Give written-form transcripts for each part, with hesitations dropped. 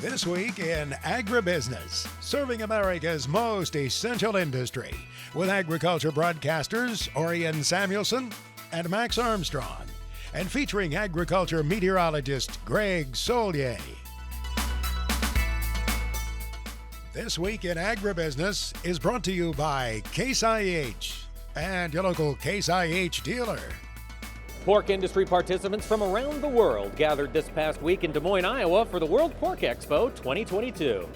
This week in Agribusiness, serving America's most essential industry with agriculture broadcasters Orion Samuelson and Max Armstrong, and featuring agriculture meteorologist Greg Solier. This week in Agribusiness is brought to you by Case IH and your local Case IH dealer. Pork industry participants from around the world gathered this past week in Des Moines, Iowa for the World Pork Expo 2022.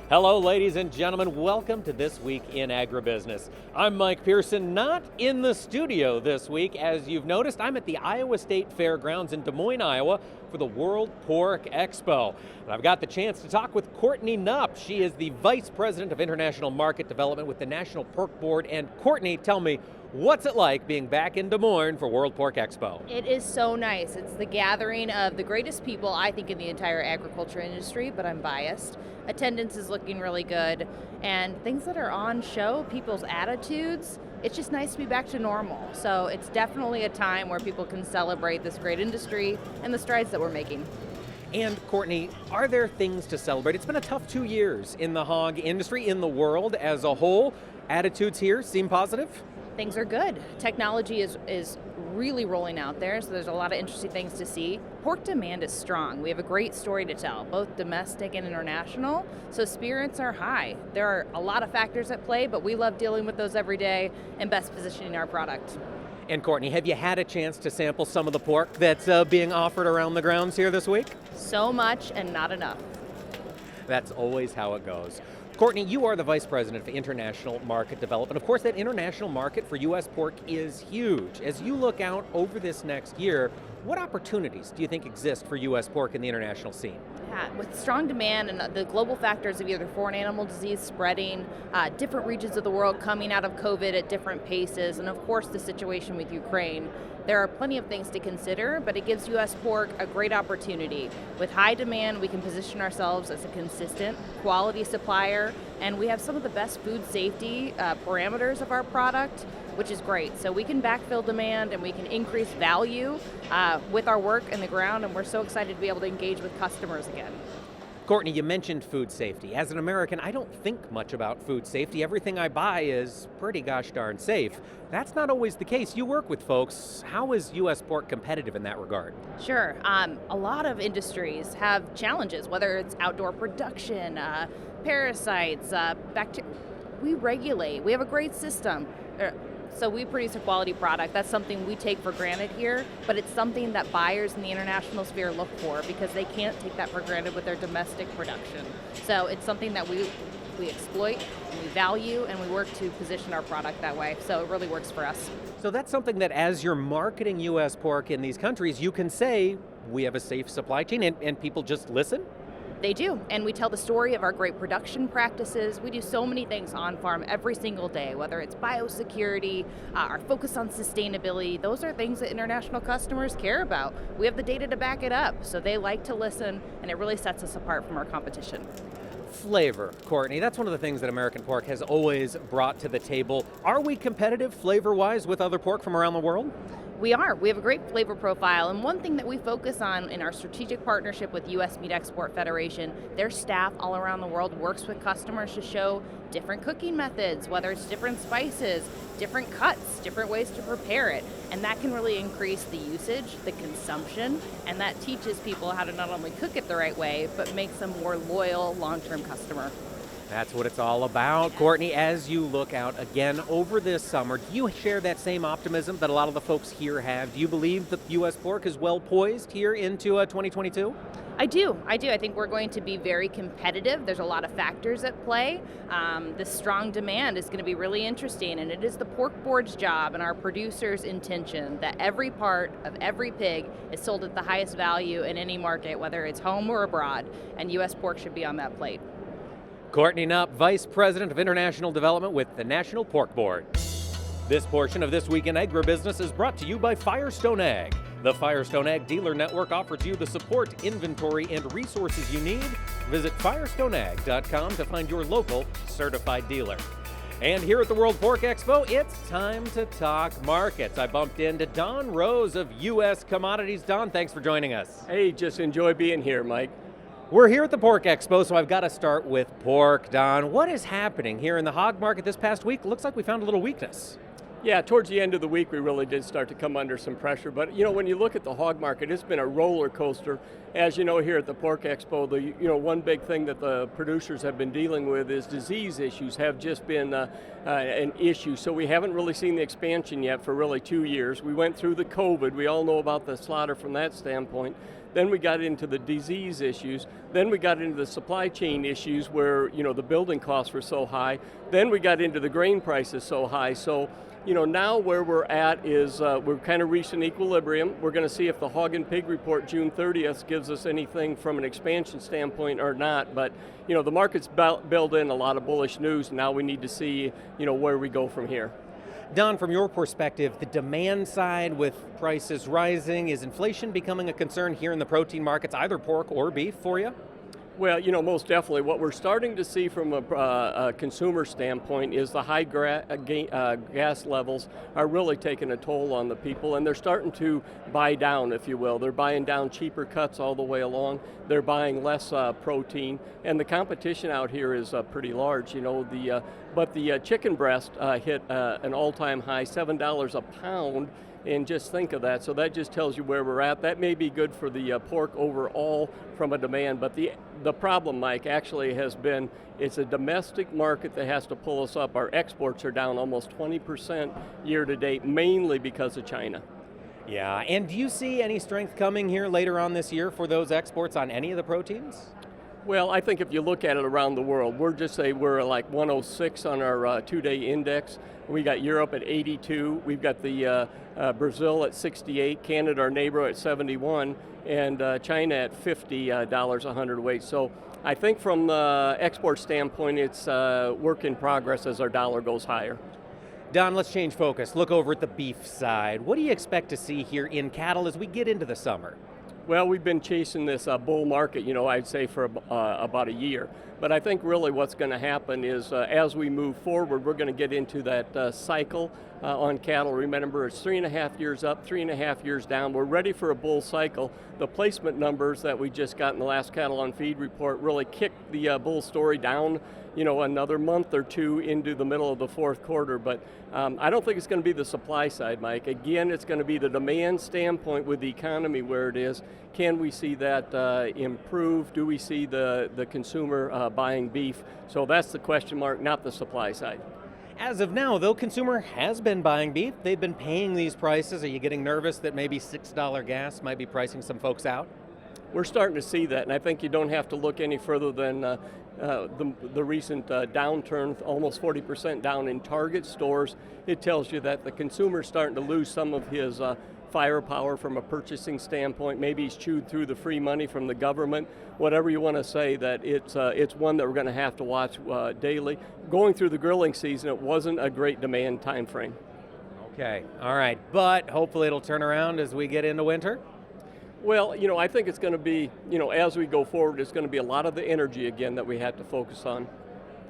Hello, ladies and gentlemen. Welcome to This Week in Agribusiness. I'm Mike Pearson, not in the studio this week. As you've noticed, I'm at the Iowa State Fairgrounds in Des Moines, Iowa for the World Pork Expo. And I've got the chance to talk with Courtney Knupp. She is the Vice President of International Market Development with the National Pork Board. And Courtney, tell me, what's it like being back in Des Moines for World Pork Expo? It is so nice. It's the gathering of the greatest people, I think, in the entire agriculture industry, but I'm biased. Attendance is looking really good, and things that are on show, people's attitudes, it's just nice to be back to normal. So it's definitely a time where people can celebrate this great industry and the strides that we're making. And Courtney, are there things to celebrate? It's been a tough 2 years in the hog industry, in the world as a whole. Attitudes here seem positive? Things are good. Technology is really rolling out there, so there's a lot of interesting things to see. Pork demand is strong. We have a great story to tell, both domestic and international, so spirits are high. There are a lot of factors at play, but we love dealing with those every day and best positioning our product. And Courtney, have you had a chance to sample some of the pork that's being offered around the grounds here this week? So much and not enough. That's always how it goes. Courtney, you are the Vice President for International Market Development. Of course, that international market for U.S. pork is huge. As you look out over this next year, what opportunities do you think exist for U.S. pork in the international scene? Yeah, with strong demand and the global factors of either foreign animal disease spreading, different regions of the world coming out of COVID at different paces, and of course the situation with Ukraine, there are plenty of things to consider, but it gives U.S. pork a great opportunity. With high demand, we can position ourselves as a consistent quality supplier, and we have some of the best food safety parameters of our product, which is great. So we can backfill demand and we can increase value with our work in the ground, and we're so excited to be able to engage with customers again. Courtney, you mentioned food safety. As an American, I don't think much about food safety. Everything I buy is pretty gosh darn safe. That's not always the case. You work with folks. How is U.S. pork competitive in that regard? Sure. A lot of industries have challenges, whether it's outdoor production, parasites, bacteria. We regulate. We have a great system. So we produce a quality product. That's something we take for granted here, but it's something that buyers in the international sphere look for because they can't take that for granted with their domestic production. So it's something that we exploit and we value, and we work to position our product that way. So it really works for us. So that's something that as you're marketing U.S. pork in these countries, you can say, we have a safe supply chain, and people just listen? They do, and we tell the story of our great production practices. We do so many things on farm every single day, whether it's biosecurity, our focus on sustainability. Those are things that international customers care about. We have the data to back it up, so they like to listen, and it really sets us apart from our competition. Flavor, Courtney, that's one of the things that American pork has always brought to the table. Are we competitive flavor-wise with other pork from around the world? We are. We have a great flavor profile, and one thing that we focus on in our strategic partnership with U.S. Meat Export Federation, their staff all around the world works with customers to show different cooking methods, whether it's different spices, different cuts, different ways to prepare it, and that can really increase the usage, the consumption, and that teaches people how to not only cook it the right way, but makes them more loyal, long-term customer. That's what it's all about. Courtney, as you look out again over this summer, do you share that same optimism that a lot of the folks here have? Do you believe that U.S. pork is well poised here into 2022? I do. I think we're going to be very competitive. There's a lot of factors at play. This strong demand is going to be really interesting, and it is the pork board's job and our producers' intention that every part of every pig is sold at the highest value in any market, whether it's home or abroad, and U.S. pork should be on that plate. Courtney Knupp, Vice President of International Development with the National Pork Board. This portion of This Week in Agribusiness is brought to you by Firestone Ag. The Firestone Ag Dealer Network offers you the support, inventory, and resources you need. Visit firestoneag.com to find your local certified dealer. And here at the World Pork Expo, it's time to talk markets. I bumped into Don Rose of U.S. Commodities. Don, thanks for joining us. Hey, just enjoy being here, Mike. We're here at the Pork Expo, so I've got to start with pork. Don, what is happening here in the hog market this past week? Looks like we found a little weakness. Yeah, towards the end of the week, we really did start to come under some pressure. But, when you look at the hog market, it's been a roller coaster. As you know, here at the Pork Expo, one big thing that the producers have been dealing with is disease issues have just been an issue. So we haven't really seen the expansion yet for really 2 years. We went through the COVID. We all know about the slaughter from that standpoint. Then we got into the disease issues. Then we got into the supply chain issues where, the building costs were so high. Then we got into the grain prices so high. So, now where we're at is we're kind of reached an equilibrium. We're going to see if the hog and pig report June 30th gives us anything from an expansion standpoint or not. But, the market's built in a lot of bullish news. Now we need to see, where we go from here. Don, from your perspective, the demand side with prices rising, is inflation becoming a concern here in the protein markets, either pork or beef for you? Well, most definitely. What we're starting to see from a consumer standpoint is the high gas levels are really taking a toll on the people, and they're starting to buy down, if you will. They're buying down cheaper cuts all the way along. They're buying less protein, and the competition out here is pretty large. But the chicken breast hit an all-time high, $7 a pound. And just think of that. So that just tells you where we're at. That may be good for the pork overall from a demand, but the problem, Mike, actually has been it's a domestic market that has to pull us up. Our exports are down almost 20% year to date, mainly because of China. Yeah, and do you see any strength coming here later on this year for those exports on any of the proteins? Well, I think if you look at it around the world, we're like 106 on our 2-day index. We got Europe at 82. We've got the Brazil at 68, Canada, our neighbor, at 71, and China at $50 a hundredweight. So I think from the export standpoint, it's work in progress as our dollar goes higher. Don, let's change focus. Look over at the beef side. What do you expect to see here in cattle as we get into the summer? Well, we've been chasing this bull market, I'd say for about a year. But I think really what's going to happen is as we move forward, we're going to get into that cycle on cattle. Remember, it's 3.5 years up, 3.5 years down. We're ready for a bull cycle. The placement numbers that we just got in the last cattle on feed report really kicked the bull story down, another month or two into the middle of the fourth quarter. But I don't think it's going to be the supply side, Mike. Again, it's going to be the demand standpoint with the economy where it is. Can we see that improve? Do we see the consumer buying beef? So that's the question mark, not the supply side. As of now, though, consumer has been buying beef. They've been paying these prices. Are you getting nervous that maybe $6 gas might be pricing some folks out? We're starting to see that, and I think you don't have to look any further than the recent downturn, almost 40% down in Target stores. It tells you that the consumer's starting to lose some of his firepower from a purchasing standpoint. Maybe he's chewed through the free money from the government. Whatever you want to say, that it's one that we're going to have to watch daily. Going through the grilling season, it wasn't a great demand time frame. Okay, all right, but hopefully it'll turn around as we get into winter? Well, I think it's going to be, as we go forward, it's going to be a lot of the energy again that we have to focus on.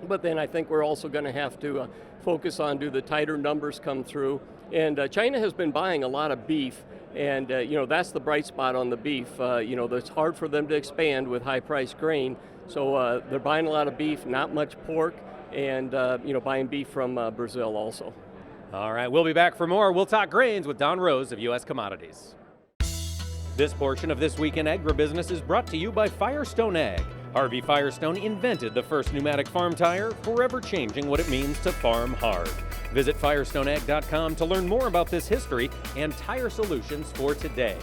But then I think we're also going to have to focus on, do the tighter numbers come through? And China has been buying a lot of beef, and that's the bright spot on the beef. It's hard for them to expand with high-priced grain, so they're buying a lot of beef, not much pork, and buying beef from Brazil also. All right, we'll be back for more. We'll talk grains with Don Rose of U.S. Commodities. This portion of This Week in Agribusiness is brought to you by Firestone Ag. Harvey Firestone invented the first pneumatic farm tire, forever changing what it means to farm hard. Visit firestoneag.com to learn more about this history and tire solutions for today.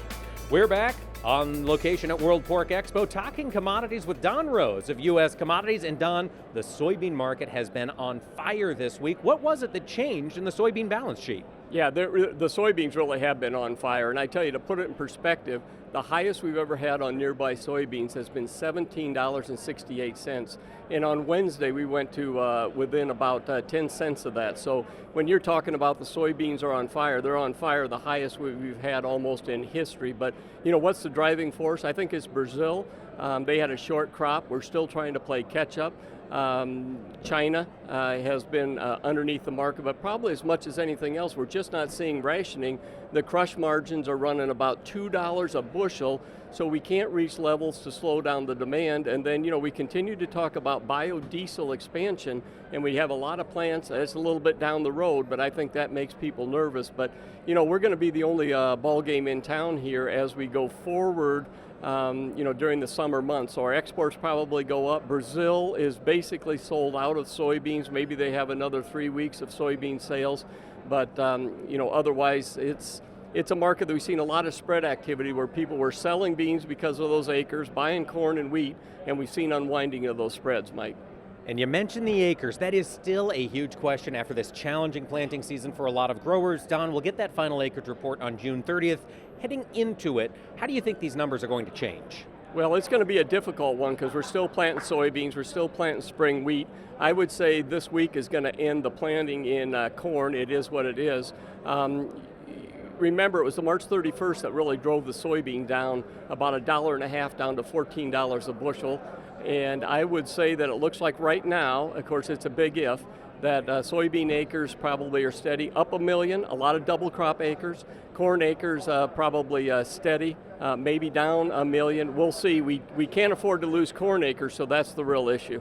We're back on location at World Pork Expo talking commodities with Don Rose of U.S. Commodities. And Don, the soybean market has been on fire this week. What was it that changed in the soybean balance sheet? Yeah, the soybeans really have been on fire. And I tell you, to put it in perspective, the highest we've ever had on nearby soybeans has been $17.68. And on Wednesday, we went to within about 10 cents of that. So when you're talking about the soybeans are on fire, they're on fire, the highest we've had almost in history. But, what's the driving force? I think it's Brazil. They had a short crop. We're still trying to play catch up. China has been underneath the market, but probably as much as anything else, we're just not seeing rationing. The crush margins are running about $2 a bushel, so we can't reach levels to slow down the demand. And then, we continue to talk about biodiesel expansion, and we have a lot of plants. It's a little bit down the road, but I think that makes people nervous. But, we're going to be the only ball game in town here as we go forward. During the summer months. So our exports probably go up. Brazil is basically sold out of soybeans. Maybe they have another 3 weeks of soybean sales, but otherwise it's a market that we've seen a lot of spread activity where people were selling beans because of those acres, buying corn and wheat, and we've seen unwinding of those spreads, Mike. And you mentioned the acres. That is still a huge question after this challenging planting season for a lot of growers. Don, we'll get that final acreage report on June 30th. Heading into it, how do you think these numbers are going to change? Well, it's going to be a difficult one because we're still planting soybeans, we're still planting spring wheat. I would say this week is going to end the planting in corn. It is what it is. Remember, it was the March 31st that really drove the soybean down about $1.50 down to $14 a bushel. And I would say that it looks like right now, of course it's a big if, that soybean acres probably are steady, up 1 million, a lot of double crop acres. Corn acres probably steady, maybe down 1 million. We'll see. We can't afford to lose corn acres, so that's the real issue.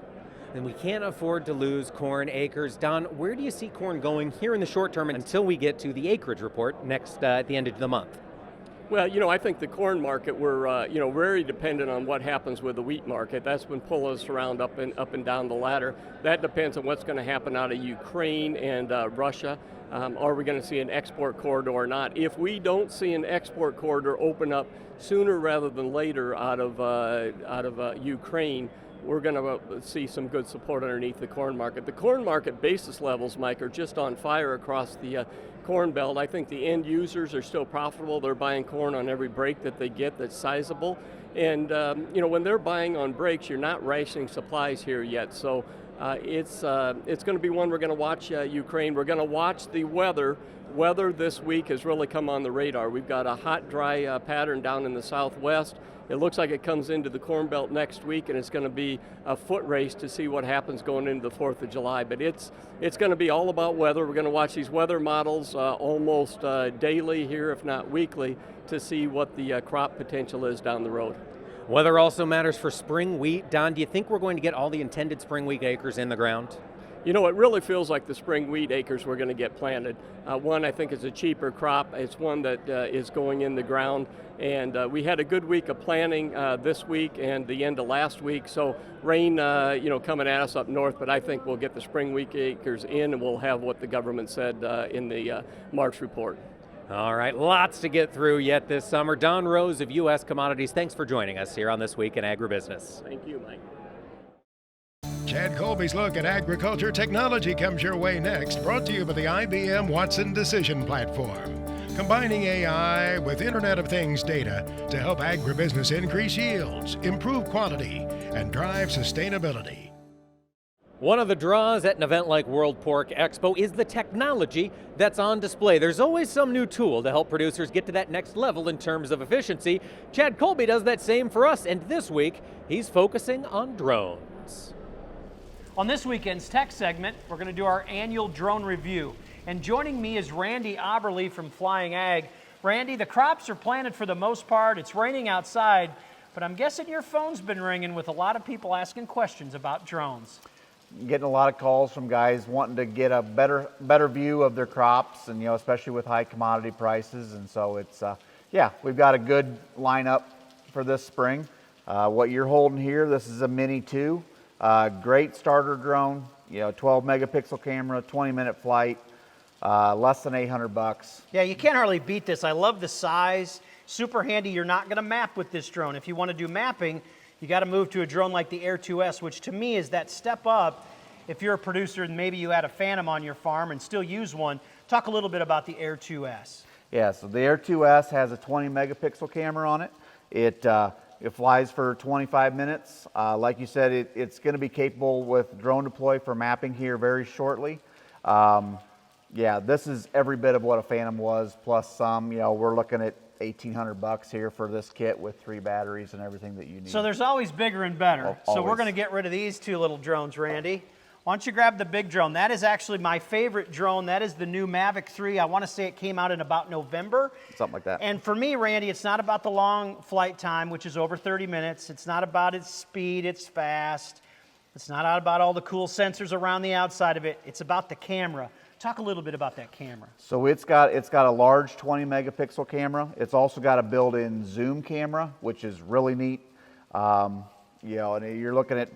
And we can't afford to lose corn acres. Don, where do you see corn going here in the short term until we get to the acreage report next at the end of the month? Well, I think the corn market, we're very dependent on what happens with the wheat market. That's been pulling us around up and down the ladder. That depends on what's going to happen out of Ukraine and Russia. Are we going to see an export corridor or not? If we don't see an export corridor open up sooner rather than later out of Ukraine, we're going to see some good support underneath the corn market. The corn market basis levels, Mike, are just on fire across the corn belt. I think the end users are still profitable. They're buying corn on every break that they get that's sizable. And, when they're buying on breaks, you're not rationing supplies here yet. So it's going to be one we're going to watch Ukraine. We're going to watch the weather. Weather this week has really come on the radar. We've got a hot, dry pattern down in the southwest. It looks like it comes into the Corn Belt next week, and it's going to be a foot race to see what happens going into the 4th of July. But it's going to be all about weather. We're going to watch these weather models almost daily here, if not weekly, to see what the crop potential is down the road. Weather also matters for spring wheat. Don, do you think we're going to get all the intended spring wheat acres in the ground? It really feels like the spring wheat acres we're going to get planted. One, I think, is a cheaper crop. It's one that is going in the ground. And we had a good week of planting this week and the end of last week. So rain, coming at us up north, but I think we'll get the spring wheat acres in and we'll have what the government said in the March report. All right, lots to get through yet this summer. Don Rose of U.S. Commodities, thanks for joining us here on This Week in Agribusiness. Thank you, Mike. Chad Colby's look at agriculture technology comes your way next, brought to you by the IBM Watson Decision Platform. Combining AI with Internet of Things data to help agribusiness increase yields, improve quality, and drive sustainability. One of the draws at an event like World Pork Expo is the technology that's on display. There's always some new tool to help producers get to that next level in terms of efficiency. Chad Colby does that same for us, and this week he's focusing on drones. On this weekend's tech segment, we're going to do our annual drone review. And joining me is Randy Oberle from Flying Ag. Randy, the crops are planted for the most part. It's raining outside, but I'm guessing your phone's been ringing with a lot of people asking questions about drones. Getting a lot of calls from guys wanting to get a better view of their crops, and especially with high commodity prices. And so it's we've got a good lineup for this spring. What you're holding here, this is a Mini 2. Great starter drone, 12 megapixel camera, 20-minute flight, less than $800. Yeah, you can't hardly beat this. I love the size, super handy. You're not going to map with this drone. If you want to do mapping, you got to move to a drone like the Air 2S, which to me is that step up. If you're a producer and maybe you had a Phantom on your farm and still use one, talk a little bit about the Air 2S. Yeah, so the Air 2S has a 20 megapixel camera on it. It flies for 25 minutes. Like you said, it's going to be capable with drone deploy for mapping here very shortly. This is every bit of what a Phantom was, plus some. We're looking at $1,800 here for this kit with 3 batteries and everything that you need. So there's always bigger and better. Always. So we're going to get rid of these 2 little drones, Randy. Why don't you grab the big drone? That is actually my favorite drone. That is the new Mavic 3. I want to say it came out in about November. Something like that. And for me, Randy, it's not about the long flight time, which is over 30 minutes. It's not about its speed, it's fast. It's not about all the cool sensors around the outside of it. It's about the camera. Talk a little bit about that camera. So it's got a large 20 megapixel camera. It's also got a built-in zoom camera, which is really neat. You know, and you're looking at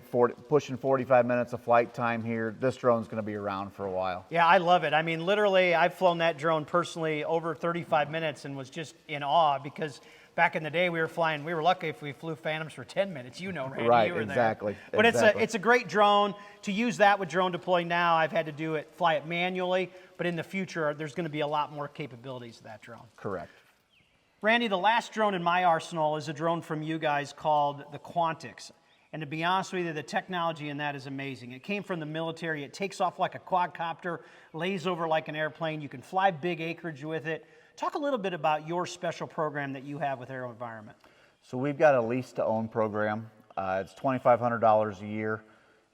pushing 45 minutes of flight time here. This drone's going to be around for a while. Yeah, I love it. I mean, literally, I've flown that drone personally over 35 minutes and was just in awe because back in the day we were lucky if we flew Phantoms for 10 minutes. You know, Randy, right, you were exactly. There. But exactly. it's a great drone. To use that with Drone Deploy now, I've had to fly it manually, but in the future, there's going to be a lot more capabilities of that drone. Correct. Randy, the last drone in my arsenal is a drone from you guys called the Quantix. And to be honest with you, the technology in that is amazing. It came from the military. It takes off like a quadcopter, lays over like an airplane. You can fly big acreage with it. Talk a little bit about your special program that you have with AeroVironment. So we've got a lease-to-own program. It's $2,500 a year.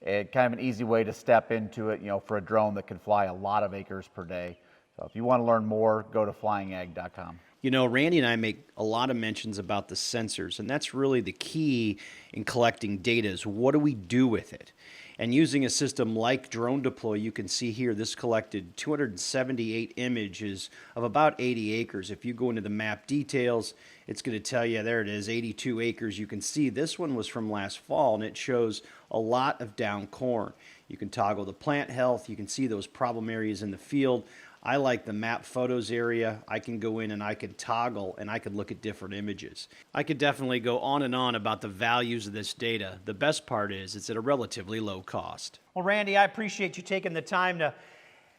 And kind of an easy way to step into it, you know, for a drone that can fly a lot of acres per day. So if you want to learn more, go to flyingag.com. You know, Randy and I make a lot of mentions about the sensors, and that's really the key in collecting data is what do we do with it? And using a system like Drone Deploy, you can see here this collected 278 images of about 80 acres. If you go into the map details, it's going to tell you, there it is, 82 acres. You can see this one was from last fall, and it shows a lot of down corn. You can toggle the plant health. You can see those problem areas in the field. I like the map photos area. I can go in and I can toggle and I could look at different images. I could definitely go on and on about the values of this data. The best part is it's at a relatively low cost. Well, Randy, I appreciate you taking the time to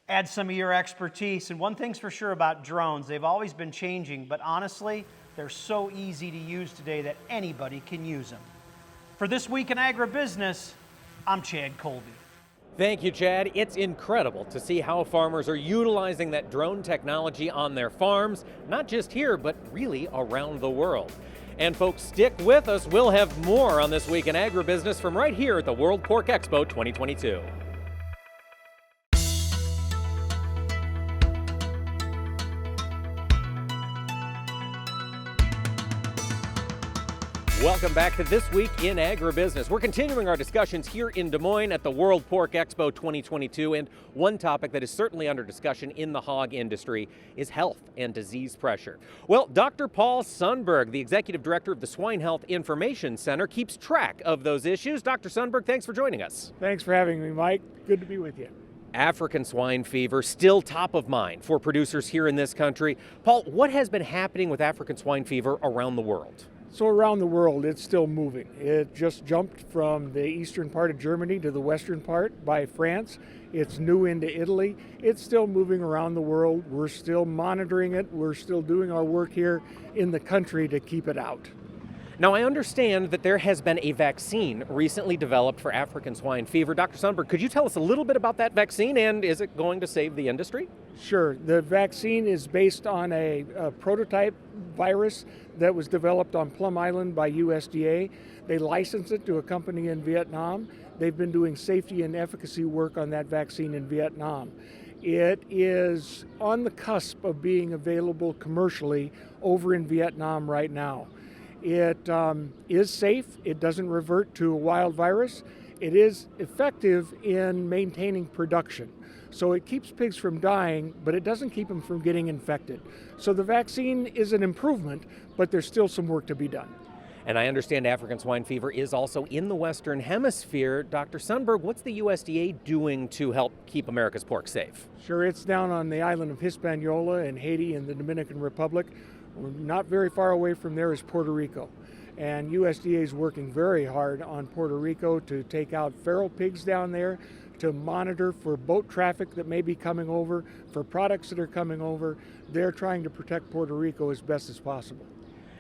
add some of your expertise. And one thing's for sure about drones, they've always been changing, but honestly, they're so easy to use today that anybody can use them. For This Week in Agribusiness, I'm Chad Colby. Thank you, Chad. It's incredible to see how farmers are utilizing that drone technology on their farms, not just here, but really around the world. And folks, stick with us. We'll have more on This Week in Agribusiness from right here at the World Pork Expo 2022. Welcome back to This Week in Agribusiness. We're continuing our discussions here in Des Moines at the World Pork Expo 2022, and one topic that is certainly under discussion in the hog industry is health and disease pressure. Well, Dr. Paul Sundberg, the Executive Director of the Swine Health Information Center, keeps track of those issues. Dr. Sundberg, thanks for joining us. Thanks for having me, Mike. Good to be with you. African swine fever still top of mind for producers here in this country. Paul, what has been happening with African swine fever around the world? So around the world, it's still moving. It just jumped from the eastern part of Germany to the western part by France. It's new into Italy. It's still moving around the world. We're still monitoring it. We're still doing our work here in the country to keep it out. Now, I understand that there has been a vaccine recently developed for African swine fever. Dr. Sundberg, could you tell us a little bit about that vaccine, and is it going to save the industry? Sure. The vaccine is based on a prototype virus that was developed on Plum Island by USDA. They licensed it to a company in Vietnam. They've been doing safety and efficacy work on that vaccine in Vietnam. It is on the cusp of being available commercially over in Vietnam right now. It is safe. It doesn't revert to a wild virus. It is effective in maintaining production. So it keeps pigs from dying, but it doesn't keep them from getting infected. So the vaccine is an improvement, but there's still some work to be done. And I understand African swine fever is also in the Western Hemisphere. Dr. Sundberg, what's the USDA doing to help keep America's pork safe? Sure, it's down on the island of Hispaniola in Haiti and the Dominican Republic. We're not very far away from there is Puerto Rico. And USDA is working very hard on Puerto Rico to take out feral pigs down there, to monitor for boat traffic that may be coming over, for products that are coming over. They're trying to protect Puerto Rico as best as possible.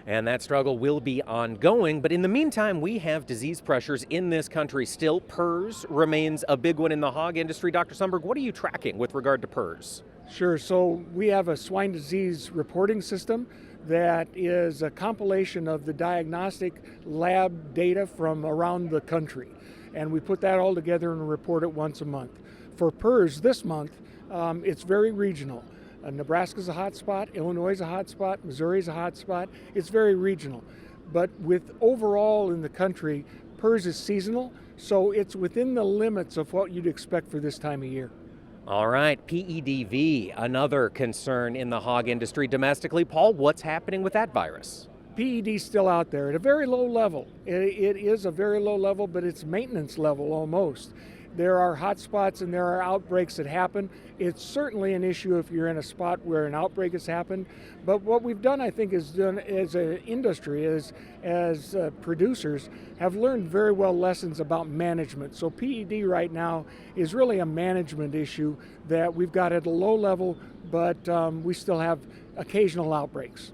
And that struggle will be ongoing, but in the meantime, we have disease pressures in this country still. PRRS remains a big one in the hog industry. Dr. Sundberg, what are you tracking with regard to PRRS? Sure, so we have a swine disease reporting system that is a compilation of the diagnostic lab data from around the country. and we put that all together and report it once a month. For PRRS this month, it's very regional. Nebraska's a hot spot, Illinois is a hot spot, Missouri is a hot spot. It's very regional. But with overall in the country, PRRS is seasonal, so it's within the limits of what you'd expect for this time of year. All right, PEDV, another concern in the hog industry domestically. Paul, what's happening with that virus? PED's still out there at a very low level. It is a very low level, but it's maintenance level almost. There are hot spots and there are outbreaks that happen. It's certainly an issue if you're in a spot where an outbreak has happened. But what we've done, I think, is done as an industry, as producers, have learned very well lessons about management. So PED right now is really a management issue that we've got at a low level, but we still have occasional outbreaks.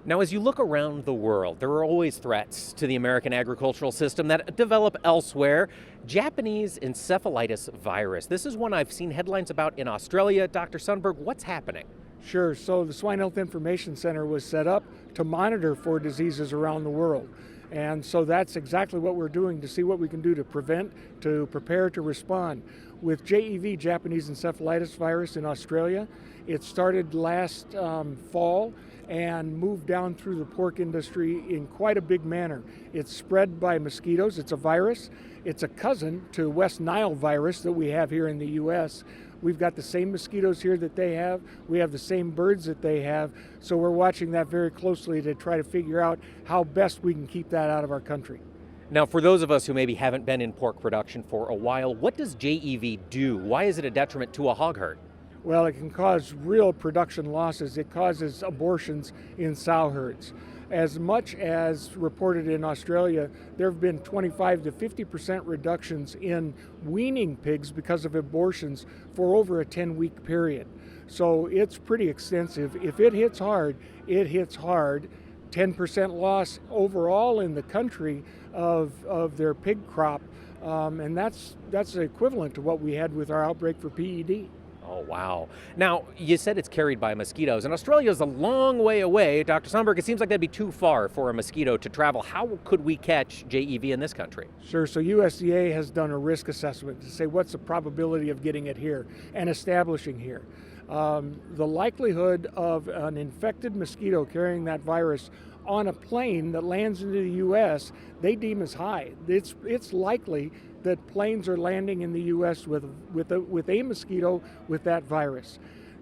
Now, as you look around the world, there are always threats to the American agricultural system that develop elsewhere. Japanese encephalitis virus. This is one I've seen headlines about in Australia. Dr. Sundberg, what's happening? Sure. So the Swine Health Information Center was set up to monitor for diseases around the world. And so that's exactly what we're doing to see what we can do to prevent, to prepare, to respond. With JEV, Japanese encephalitis virus in Australia, it started last fall and moved down through the pork industry in quite a big manner. It's spread by mosquitoes. It's a virus. It's a cousin to West Nile virus that we have here in the U.S. We've got the same mosquitoes here that they have. We have the same birds that they have. So we're watching that very closely to try to figure out how best we can keep that out of our country. Now, for those of us who maybe haven't been in pork production for a while, what does JEV do? Why is it a detriment to a hog herd? Well, it can cause real production losses. It causes abortions in sow herds. As much as reported in Australia, there have been 25 to 50% reductions in weaning pigs because of abortions for over a 10-week period. So it's pretty extensive. If it hits hard, it hits hard. 10% loss overall in the country of their pig crop, and that's equivalent to what we had with our outbreak for PED. Oh, wow. Now, you said it's carried by mosquitoes, and Australia's a long way away. Dr. Sundberg, it seems like that'd be too far for a mosquito to travel. How could we catch JEV in this country? Sure. So USDA has done a risk assessment to say what's the probability of getting it here and establishing here. The likelihood of an infected mosquito carrying that virus on a plane that lands into the U.S., they deem as high. It's likely that planes are landing in the U.S. with a mosquito with that virus.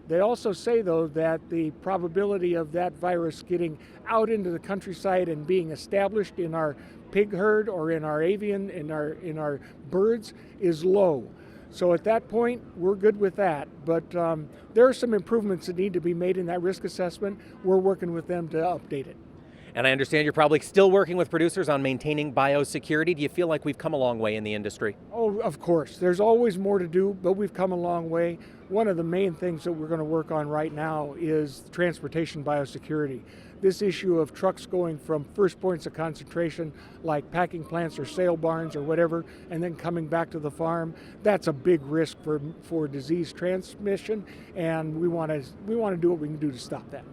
They also say, though, that the probability of that virus getting out into the countryside and being established in our pig herd or in our avian, in our birds, is low. So at that point, we're good with that. But there are some improvements that need to be made in that risk assessment. We're working with them to update it. And I understand you're probably still working with producers on maintaining biosecurity. Do you feel like we've come a long way in the industry? Oh, of course. There's always more to do, but we've come a long way. One of the main things that we're going to work on right now is transportation biosecurity. This issue of trucks going from first points of concentration, like packing plants or sale barns or whatever, and then coming back to the farm, that's a big risk for disease transmission, and we want to do what we can do to stop that.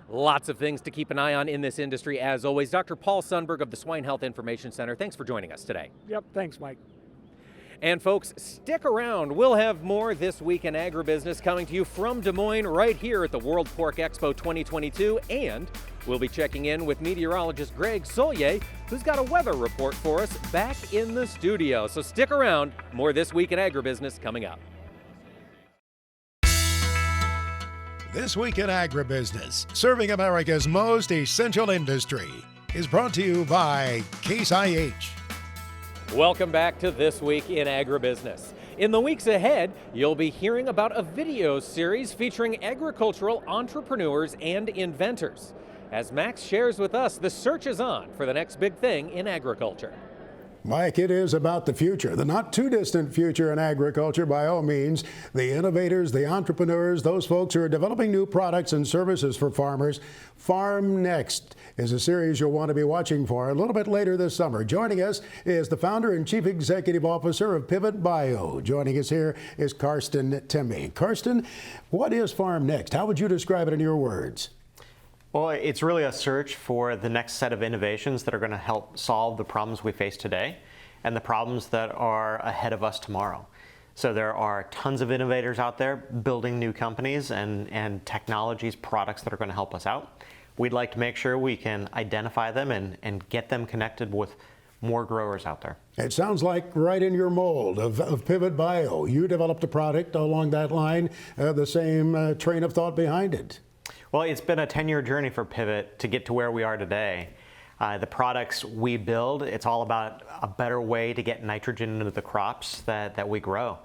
Lots of things to keep an eye on in this industry, as always. Dr. Paul Sundberg of the Swine Health Information Center, thanks for joining us today. Yep, thanks, Mike. And folks, stick around. We'll have more This Week in Agribusiness coming to you from Des Moines right here at the World Pork Expo 2022. And we'll be checking in with meteorologist Greg Solier, who's got a weather report for us back in the studio. So stick around. More This Week in Agribusiness coming up. This Week in Agribusiness, serving America's most essential industry, is brought to you by Case IH. Welcome back to This Week in Agribusiness. In the weeks ahead, you'll be hearing about a video series featuring agricultural entrepreneurs and inventors. As Max shares with us, the search is on for the next big thing in agriculture. Mike, it is about the future, the not too distant future in agriculture by all means. The innovators, the entrepreneurs, those folks who are developing new products and services for farmers. Farm Next is a series you'll want to be watching for a little bit later this summer. Joining us is the founder and chief executive officer of Pivot Bio. Joining us here is Karsten Timme. Karsten, what is Farm Next? How would you describe it in your words? Well, it's really a search for the next set of innovations that are going to help solve the problems we face today. and the problems that are ahead of us tomorrow. So there are tons of innovators out there building new companies and technologies, products that are going to help us out. We'd like to make sure we can identify them and get them connected with more growers out there. It sounds like right in your mold of Pivot Bio. You developed a product along that line, the same train of thought behind it. Well, it's been a 10-year journey for Pivot to get to where we are today. The products we build, it's all about a better way to get nitrogen into the crops that we grow.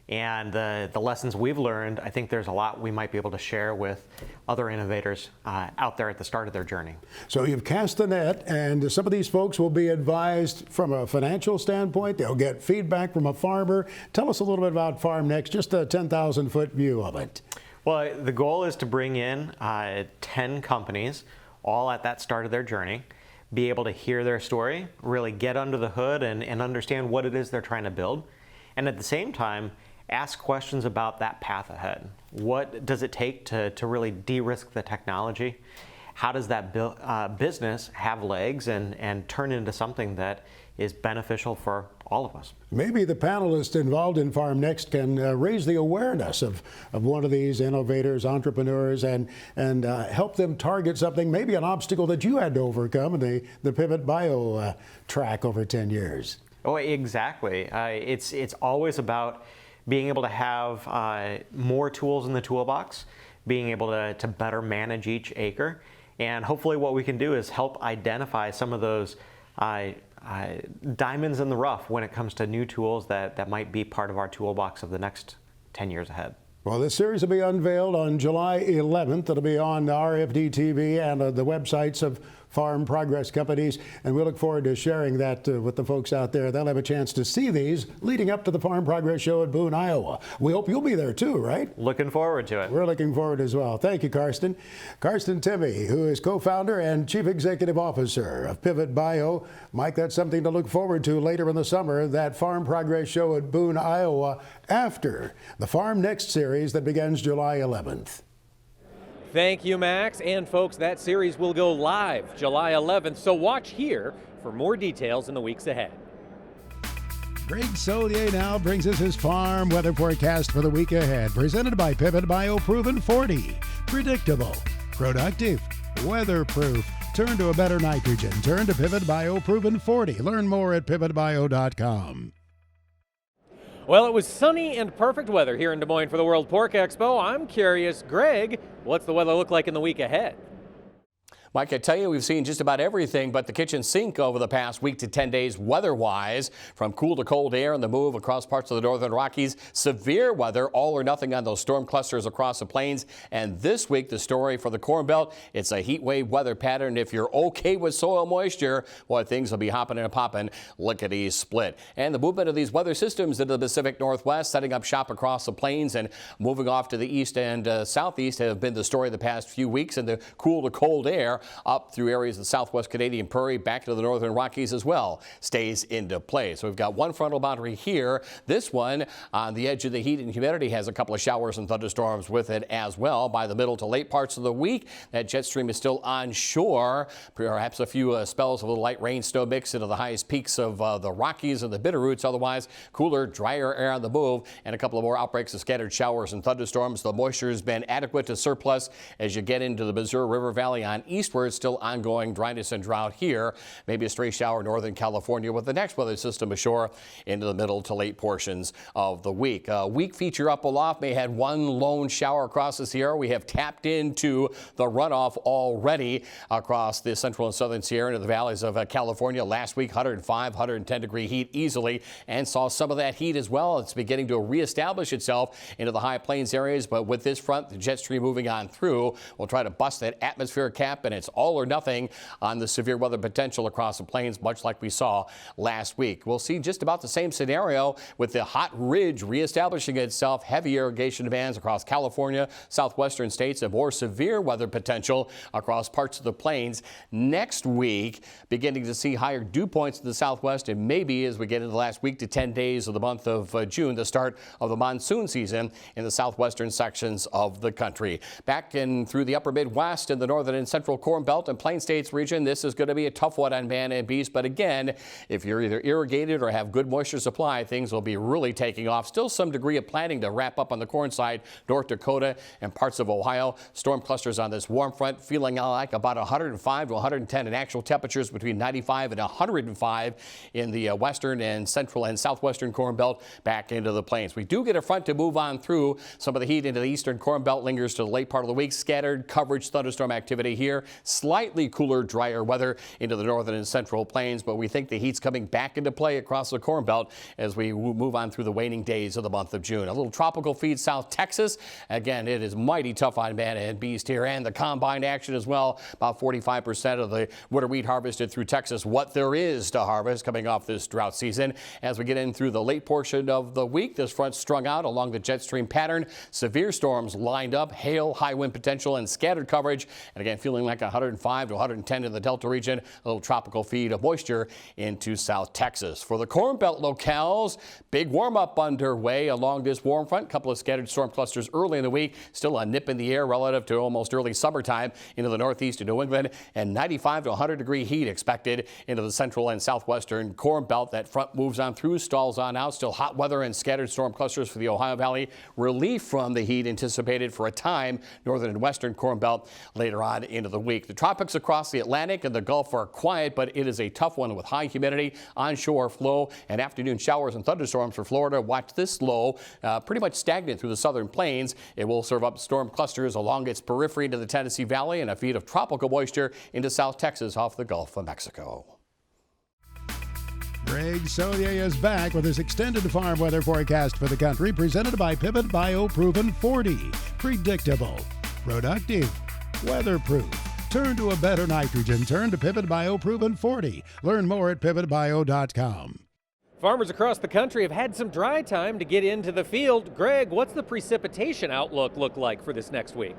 And the lessons we've learned, I think there's a lot we might be able to share with other innovators out there at the start of their journey. So you've cast the net, and some of these folks will be advised from a financial standpoint. They'll get feedback from a farmer. Tell us a little bit about Farm Next, just a 10,000-foot view of it. Well, the goal is to bring in 10 companies, all at that start of their journey, be able to hear their story, really get under the hood and understand what it is they're trying to build. And at the same time, ask questions about that path ahead. What does it take to really de-risk the technology? How does that business have legs and turn into something that is beneficial for all of us? Maybe the panelists involved in Farm Next can raise the awareness of one of these innovators, entrepreneurs, and help them target something, maybe an obstacle that you had to overcome in the Pivot Bio track over 10 years. Oh, exactly. It's always about being able to have more tools in the toolbox, being able to better manage each acre, and hopefully what we can do is help identify some of those diamonds in the rough when it comes to new tools that might be part of our toolbox of the next 10 years ahead. Well, this series will be unveiled on July 11th. It'll be on RFD TV and the websites of farm progress companies, and we look forward to sharing that with the folks out there. They'll have a chance to see these leading up to the Farm Progress Show at Boone, Iowa. We hope you'll be there too, right? Looking forward to it. We're looking forward as well. Thank you, Karsten. Karsten Timmy, who is co-founder and chief executive officer of Pivot Bio. Mike, that's something to look forward to later in the summer, that Farm Progress Show at Boone, Iowa, after the Farm Next series that begins July 11th. Thank you, Max. And folks, that series will go live July 11th, so watch here for more details in the weeks ahead. Greg Solier now brings us his farm weather forecast for the week ahead, presented by Pivot Bio Proven 40. Predictable, productive, weatherproof. Turn to a better nitrogen. Turn to Pivot Bio Proven 40. Learn more at pivotbio.com. Well, it was sunny and perfect weather here in Des Moines for the World Pork Expo. I'm curious, Greg, what's the weather look like in the week ahead? Mike, I tell you, we've seen just about everything but the kitchen sink over the past week to 10 days weather-wise. From cool to cold air and the move across parts of the northern Rockies, severe weather, all or nothing on those storm clusters across the plains. And this week, the story for the Corn Belt, it's a heat wave weather pattern. If you're okay with soil moisture, boy, things will be hopping and popping, lickety-split. And the movement of these weather systems into the Pacific Northwest, setting up shop across the plains and moving off to the east and southeast have been the story the past few weeks. And the cool to cold air up through areas of the southwest Canadian Prairie back to the northern Rockies as well stays into play. So we've got one frontal boundary here. This one on the edge of the heat and humidity has a couple of showers and thunderstorms with it as well. By the middle to late parts of the week, that jet stream is still onshore. Perhaps a few spells of a little light rain snow mix into the highest peaks of the Rockies and the Bitterroots. Otherwise, cooler, drier air on the move and a couple of more outbreaks of scattered showers and thunderstorms. The moisture has been adequate to surplus as you get into the Missouri River Valley on eastward. Still ongoing dryness and drought here. Maybe a stray shower in northern California with the next weather system ashore into the middle to late portions of the week. Weak feature up aloft may have one lone shower across the Sierra. We have tapped into the runoff already across the central and southern Sierra into the valleys of California. Last week, 105, 110 degree heat easily, and saw some of that heat as well. It's beginning to reestablish itself into the high plains areas, but with this front, the jet stream moving on through, we'll try to bust that atmospheric cap, and it's all or nothing on the severe weather potential across the plains, much like we saw last week. We'll see just about the same scenario with the hot ridge reestablishing itself, heavy irrigation demands across California, southwestern states, and more severe weather potential across parts of the plains. Next week, beginning to see higher dew points in the southwest, and maybe as we get into the last week to 10 days of the month of June, the start of the monsoon season in the southwestern sections of the country. Back in through the upper Midwest and the northern and central corridor, Corn Belt and Plain States region, this is going to be a tough one on man and beast. But again, if you're either irrigated or have good moisture supply, things will be really taking off. Still some degree of planting to wrap up on the corn side, North Dakota and parts of Ohio. Storm clusters on this warm front, feeling like about 105 to 110 in actual temperatures, between 95 and 105 in the western and central and southwestern Corn Belt, back into the plains. We do get a front to move on through. Some of the heat into the eastern Corn Belt lingers to the late part of the week. Scattered coverage thunderstorm activity here. Slightly cooler, drier weather into the northern and central plains, but we think the heat's coming back into play across the Corn Belt as we move on through the waning days of the month of June. A little tropical feed South Texas. Again, it is mighty tough on man and beast here, and the combine action as well. About 45% of the winter wheat harvested through Texas, what there is to harvest coming off this drought season. As we get in through the late portion of the week, this front strung out along the jet stream pattern. Severe storms lined up, hail, high wind potential, and scattered coverage. And again, feeling like 105 to 110 in the Delta region. A little tropical feed of moisture into South Texas. For the Corn Belt locales, big warm up underway along this warm front. Couple of scattered storm clusters early in the week. Still a nip in the air relative to almost early summertime into the northeast of New England, and 95 to 100 degree heat expected into the central and southwestern Corn Belt. That front moves on through, stalls on out. Still hot weather and scattered storm clusters for the Ohio Valley. Relief from the heat anticipated for a time, northern and western Corn Belt later on into the week. The tropics across the Atlantic and the Gulf are quiet, but it is a tough one with high humidity, onshore flow, and afternoon showers and thunderstorms for Florida. Watch this low, pretty much stagnant through the southern plains. It will serve up storm clusters along its periphery into the Tennessee Valley and a feed of tropical moisture into South Texas off the Gulf of Mexico. Greg Solier is back with his extended farm weather forecast for the country, presented by Pivot BioProven 40. Predictable, productive, weatherproof. Turn to a better nitrogen. Turn to Pivot BioProven 40. Learn more at pivotbio.com. Farmers across the country have had some dry time to get into the field. Greg, what's the precipitation outlook look like for this next week?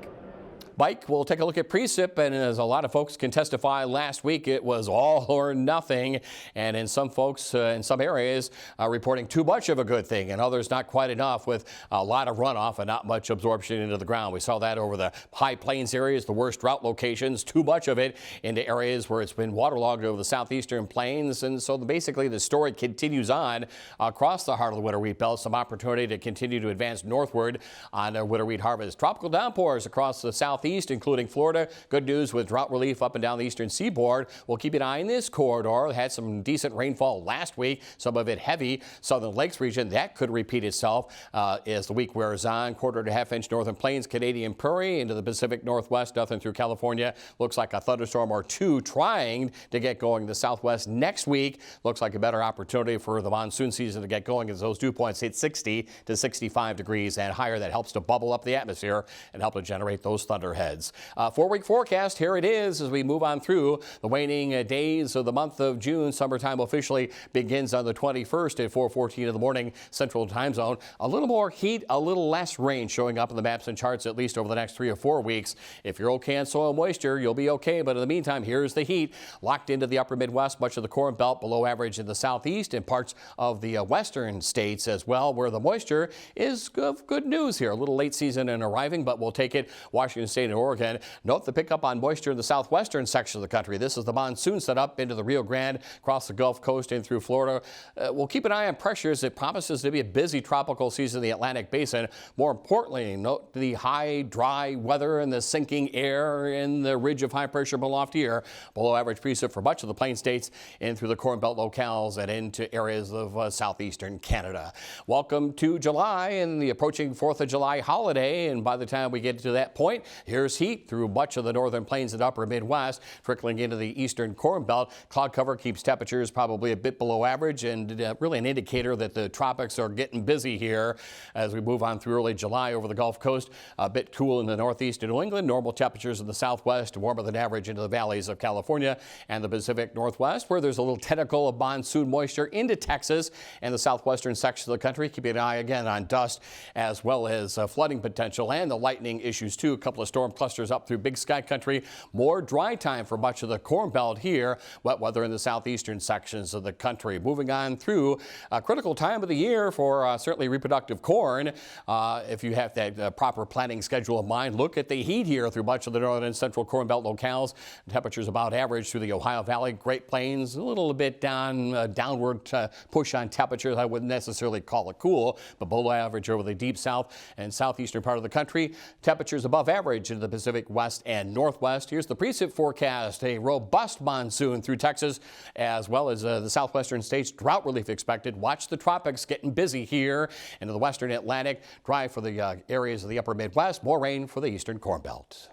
Mike, we'll take a look at precip, and as a lot of folks can testify, last week it was all or nothing, and in some folks in some areas reporting too much of a good thing, and others not quite enough, with a lot of runoff and not much absorption into the ground. We saw that over the high plains areas, the worst drought locations, too much of it into areas where it's been waterlogged over the southeastern plains, and so basically the story continues on across the heart of the winter wheat belt. Some opportunity to continue to advance northward on winter wheat harvest. Tropical downpours across the southeast, including Florida. Good news with drought relief up and down the eastern seaboard. We'll keep an eye on this corridor. Had some decent rainfall last week, some of it heavy. Southern Lakes region, that could repeat itself as the week wears on. 1/4 to 1/2 inch northern plains, Canadian Prairie into the Pacific Northwest, nothing through California. Looks like a thunderstorm or two trying to get going in the southwest next week. Looks like a better opportunity for the monsoon season to get going as those dew points hit 60 to 65 degrees and higher. That helps to bubble up the atmosphere and help to generate those thunderheads. 4-week forecast, here it is as we move on through the waning days of the month of June. Summertime officially begins on the 21st at 4:14 in the morning Central Time Zone. A little more heat, a little less rain showing up in the maps and charts at least over the next 3 or 4 weeks. If you're okay on soil moisture, you'll be okay. But in the meantime, here's the heat locked into the upper Midwest, much of the Corn Belt below average in the southeast and parts of the western states as well, where the moisture is good news here. A little late season in arriving, but we'll take it. Washington State and Oregon. Note the pickup on moisture in the southwestern section of the country. This is the monsoon set up into the Rio Grande, across the Gulf Coast in through Florida. We'll keep an eye on pressures. It promises to be a busy tropical season in the Atlantic Basin. More importantly, note the high, dry weather and the sinking air in the ridge of high pressure aloft here. Below average precip for much of the plain states in through the Corn Belt locales and into areas of southeastern Canada. Welcome to July and the approaching 4th of July holiday. And by the time we get to that point, here's heat through much of the northern plains and upper Midwest, trickling into the eastern Corn Belt. Cloud cover keeps temperatures probably a bit below average, and really an indicator that the tropics are getting busy here as we move on through early July over the Gulf Coast. A bit cool in the northeast of New England. Normal temperatures in the southwest, warmer than average into the valleys of California and the Pacific Northwest, where there's a little tentacle of monsoon moisture into Texas and the southwestern section of the country. Keeping an eye again on dust as well as flooding potential and the lightning issues too. A couple of storms storm clusters up through Big Sky Country. More dry time for much of the Corn Belt here. Wet weather in the southeastern sections of the country. Moving on through a critical time of the year for certainly reproductive corn. If you have that proper planting schedule in mind, look at the heat here through much of the northern and central Corn Belt locales. Temperatures about average through the Ohio Valley, Great Plains, a little bit downward push on temperatures. I wouldn't necessarily call it cool, but below average over the deep south and southeastern part of the country. Temperatures above average in the Pacific West and Northwest. Here's the precip forecast. A robust monsoon through Texas, as well as the southwestern states. Drought relief expected. Watch the tropics getting busy here into the western Atlantic. Dry for the areas of the upper Midwest. More rain for the eastern Corn Belt.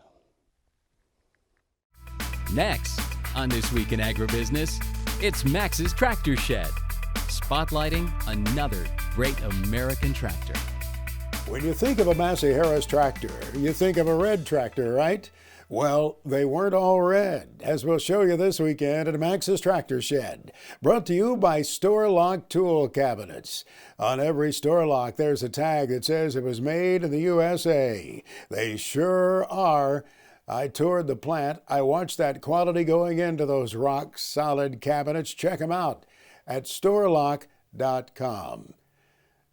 Next on This Week in Agribusiness, it's Max's Tractor Shed, spotlighting another great American tractor. When you think of a Massey Harris tractor, you think of a red tractor, right? Well, they weren't all red, as we'll show you this weekend at Max's Tractor Shed. Brought to you by Store Lock Tool Cabinets. On every store lock, there's a tag that says it was made in the USA. They sure are. I toured the plant. I watched that quality going into those rock-solid cabinets. Check them out at storelock.com.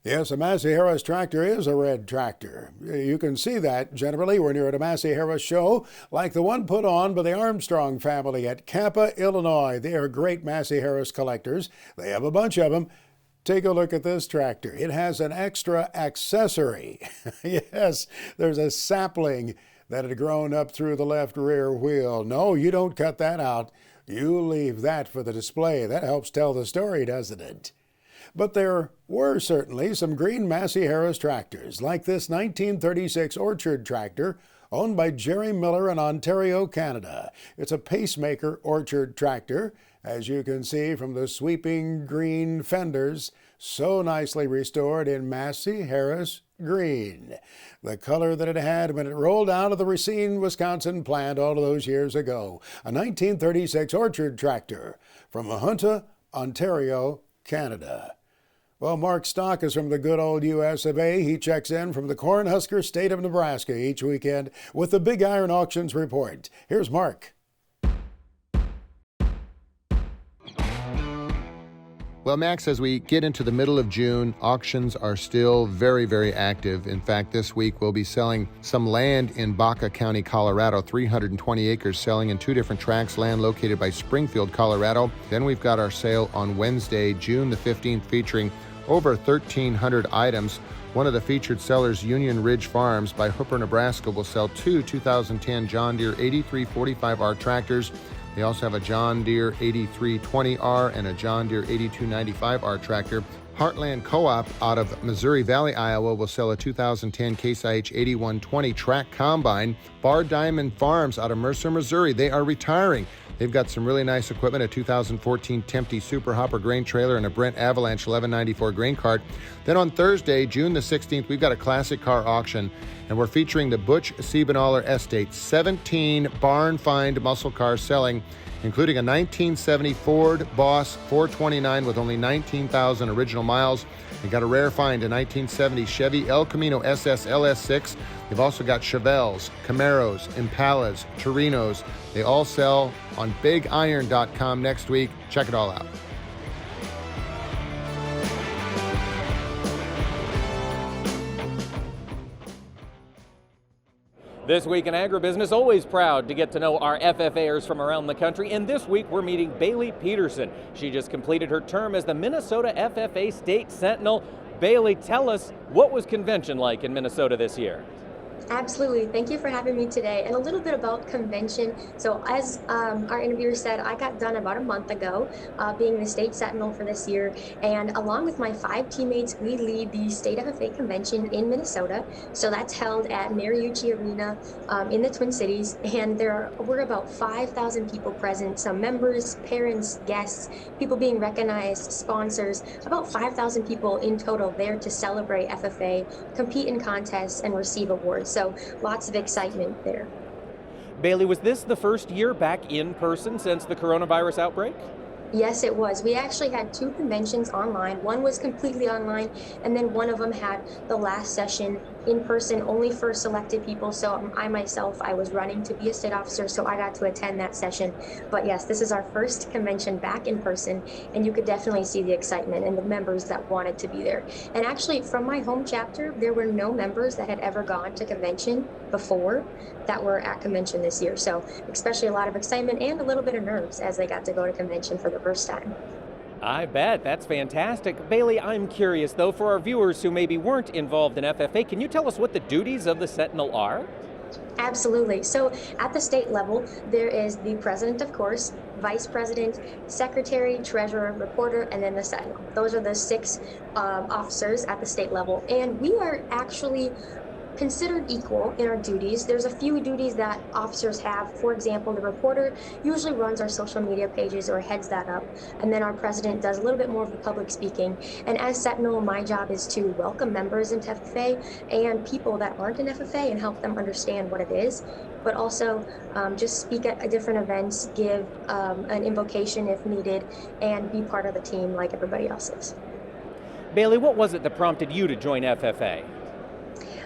Yes, a Massey Harris tractor is a red tractor. You can see that generally when you're at a Massey Harris show, like the one put on by the Armstrong family at Kappa, Illinois. They are great Massey Harris collectors. They have a bunch of them. Take a look at this tractor. It has an extra accessory. Yes, there's a sapling that had grown up through the left rear wheel. No, you don't cut that out. You leave that for the display. That helps tell the story, doesn't it? But there were certainly some green Massey Harris tractors, like this 1936 Orchard tractor owned by Jerry Miller in Ontario, Canada. It's a pacemaker Orchard tractor, as you can see from the sweeping green fenders, so nicely restored in Massey Harris green, the color that it had when it rolled out of the Racine, Wisconsin plant all of those years ago. A 1936 Orchard tractor from Ahunta, Ontario, Canada. Well, Mark Stock is from the good old U.S. of A. He checks in from the Cornhusker state of Nebraska each weekend with the Big Iron Auctions Report. Here's Mark. Well, Max, as we get into the middle of June, auctions are still very, very active. In fact, this week we'll be selling some land in Baca County, Colorado, 320 acres selling in two different tracts, land located by Springfield, Colorado. Then we've got our sale on Wednesday, June the 15th, featuring over 1,300 items. One of the featured sellers, Union Ridge Farms by Hooper, Nebraska, will sell two 2010 John Deere 8345R tractors. They also have a John Deere 8320R and a John Deere 8295R tractor. Heartland Co-op out of Missouri Valley, Iowa will sell a 2010 Case IH 8120 track combine. Bar Diamond Farms out of Mercer, Missouri, they are retiring. They've got some really nice equipment, a 2014 Tempty Super Hopper grain trailer and a Brent Avalanche 1194 grain cart. Then on Thursday, June the 16th, we've got a classic car auction, and we're featuring the Butch Siebenaller Estate. 17 barn find muscle cars selling, including a 1970 Ford Boss 429 with only 19,000 original miles. They got a rare find, a 1970 Chevy El Camino SS LS6. They've also got Chevelles, Camaros, Impalas, Torinos. They all sell on BigIron.com next week. Check it all out. This Week in Agribusiness, always proud to get to know our FFAers from around the country. And this week we're meeting Bailey Peterson. She just completed her term as the Minnesota FFA State Sentinel. Bailey, tell us, what was convention like in Minnesota this year? Absolutely. Thank you for having me today. And a little bit about convention. So as our interviewer said, I got done about a month ago being the state sentinel for this year. And along with my 5 teammates, we lead the state FFA convention in Minnesota. So that's held at Mariucci Arena in the Twin Cities. And we're about 5,000 people present, some members, parents, guests, people being recognized, sponsors, about 5,000 people in total there to celebrate FFA, compete in contests, and receive awards. So lots of excitement there. Bailey, was this the first year back in person since the coronavirus outbreak? Yes, it was. We actually had 2 conventions online. One was completely online, and then one of them had the last session in person only for selected people. So I myself, I was running to be a state officer, so I got to attend that session. But yes, this is our first convention back in person, and you could definitely see the excitement and the members that wanted to be there. And actually, from my home chapter, there were no members that had ever gone to convention before that were at convention this year. So especially a lot of excitement and a little bit of nerves as they got to go to convention for the first time. I bet. That's fantastic. Bailey, I'm curious, though, for our viewers who maybe weren't involved in FFA, can you tell us what the duties of the Sentinel are? Absolutely. So at the state level, there is the president, of course, vice president, secretary, treasurer, reporter, and then the Sentinel. Those are the 6 officers at the state level. And we are actually considered equal in our duties. There's a few duties that officers have. For example, the reporter usually runs our social media pages or heads that up, and then our president does a little bit more of the public speaking. And as Sentinel, my job is to welcome members into FFA and people that aren't in FFA and help them understand what it is, but also just speak at different events, give an invocation if needed, and be part of the team like everybody else is. Bailey, what was it that prompted you to join FFA?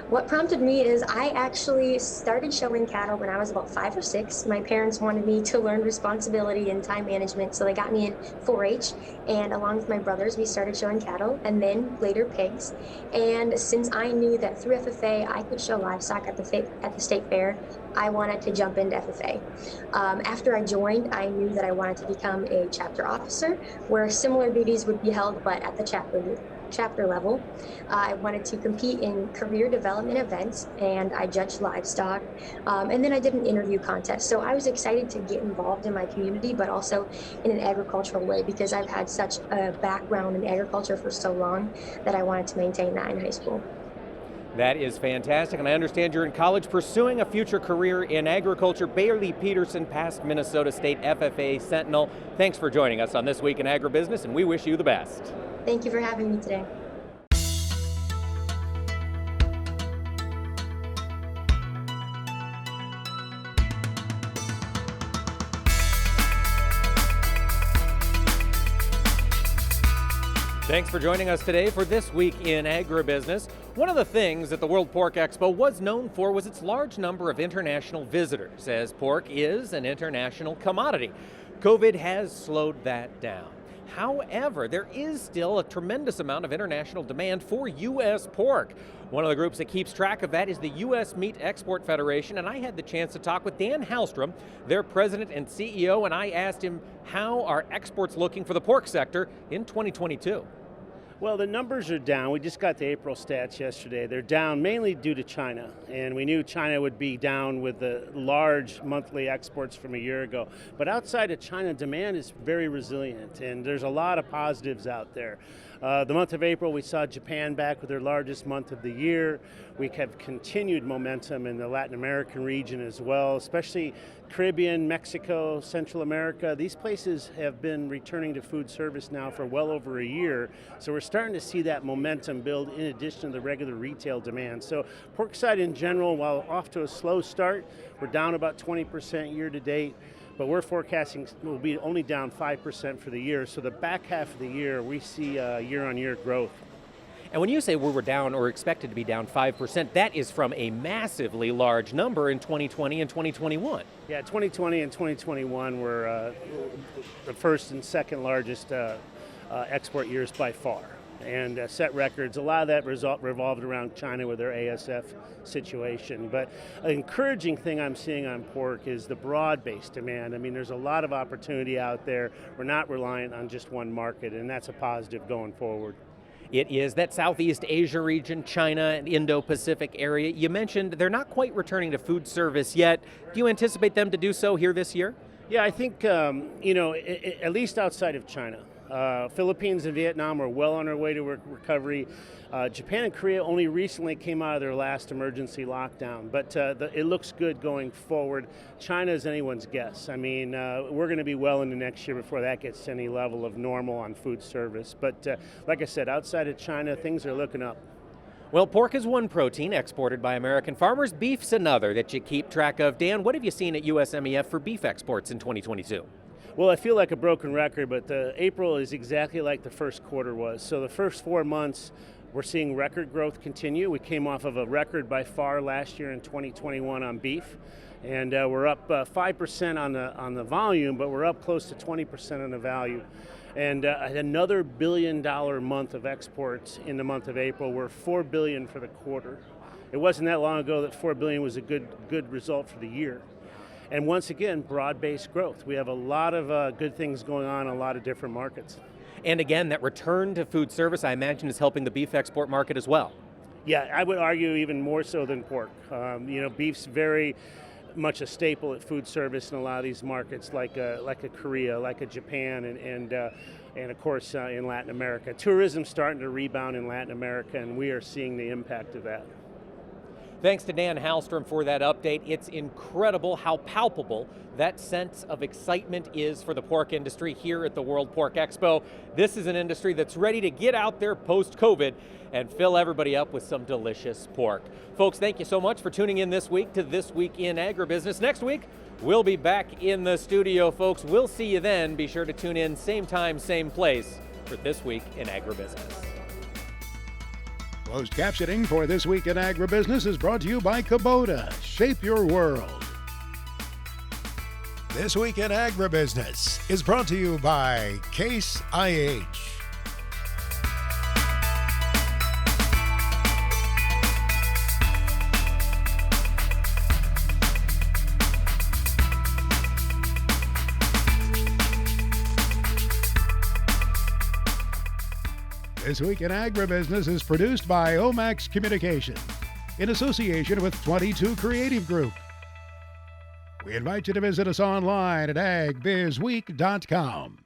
What prompted me is I actually started showing cattle when I was about 5 or 6. My parents wanted me to learn responsibility and time management, so they got me in 4-H, and along with my brothers, we started showing cattle and then later pigs. And since I knew that through FFA I could show livestock at the state fair, I wanted to jump into FFA. After I joined, I knew that I wanted to become a chapter officer, where similar duties would be held, but at the chapter level. I wanted to compete in career development events, and I judged livestock, and then I did an interview contest. So I was excited to get involved in my community, but also in an agricultural way, because I've had such a background in agriculture for so long that I wanted to maintain that in high school. That is fantastic, and I understand you're in college pursuing a future career in agriculture. Bailey Peterson, past Minnesota State FFA Sentinel. Thanks for joining us on This Week in Agribusiness, and we wish you the best. Thank you for having me today. Thanks for joining us today for This Week in Agribusiness. One of the things that the World Pork Expo was known for was its large number of international visitors, as pork is an international commodity. COVID has slowed that down. However, there is still a tremendous amount of international demand for U.S. pork. One of the groups that keeps track of that is the U.S. Meat Export Federation, and I had the chance to talk with Dan Hallstrom, their president and CEO, and I asked him how are exports looking for the pork sector in 2022. Well, the numbers are down. We just got the April stats yesterday. They're down mainly due to China, and we knew China would be down with the large monthly exports from a year ago. But outside of China, demand is very resilient, and there's a lot of positives out there. The month of April, we saw Japan back with their largest month of the year. We have continued momentum in the Latin American region as well, especially Caribbean, Mexico, Central America. These places have been returning to food service now for well over a year. So we're starting to see that momentum build in addition to the regular retail demand. So pork side in general, while off to a slow start, we're down about 20% year to date. But we're forecasting will be only down 5% for the year. So the back half of the year, we see year-on-year growth. And when you say we were down or expected to be down 5%, that is from a massively large number in 2020 and 2021. Yeah, 2020 and 2021 were the first and second largest export years by far, and set records. A lot of that revolved around China with their ASF situation. But an encouraging thing I'm seeing on pork is the broad-based demand. I mean, there's a lot of opportunity out there. We're not reliant on just one market, and that's a positive going forward. It is that Southeast Asia region, China and Indo-Pacific area. You mentioned they're not quite returning to food service yet. Do you anticipate them to do so here this year? Yeah, I think, at least outside of China. Philippines and Vietnam are well on their way to recovery. Japan and Korea only recently came out of their last emergency lockdown, but it looks good going forward. China is anyone's guess. I mean, we're going to be well into next year before that gets to any level of normal on food service. But like I said, outside of China, things are looking up. Well, pork is one protein exported by American farmers. Beef's another that you keep track of. Dan, what have you seen at USMEF for beef exports in 2022? Well, I feel like a broken record, but April is exactly like the first quarter was. So the first 4 months, We're seeing record growth continue. We came off of a record by far last year in 2021 on beef, and we're up 5% on the volume, but we're up close to 20% on the value. And another $1 billion month of exports in the month of April. We're $4 billion for the quarter. It wasn't that long ago that $4 billion was a good result for the year. And once again, broad-based growth. We have a lot of good things going on in a lot of different markets. And again, that return to food service, I imagine, is helping the beef export market as well. Yeah, I would argue even more so than pork. Beef's very much a staple at food service in a lot of these markets, like a Korea, like a Japan, and of course in Latin America. Tourism's starting to rebound in Latin America, and we are seeing the impact of that. Thanks to Dan Hallstrom for that update. It's incredible how palpable that sense of excitement is for the pork industry here at the World Pork Expo. This is an industry that's ready to get out there post-COVID and fill everybody up with some delicious pork. Folks, thank you so much for tuning in this week to This Week in Agribusiness. Next week, we'll be back in the studio, folks. We'll see you then. Be sure to tune in same time, same place for This Week in Agribusiness. Closed captioning for This Week in Agribusiness is brought to you by Kubota. Shape your world. This Week in Agribusiness is brought to you by Case IH. This Week in Agribusiness is produced by Omax Communications in association with 22 Creative Group. We invite you to visit us online at agbizweek.com.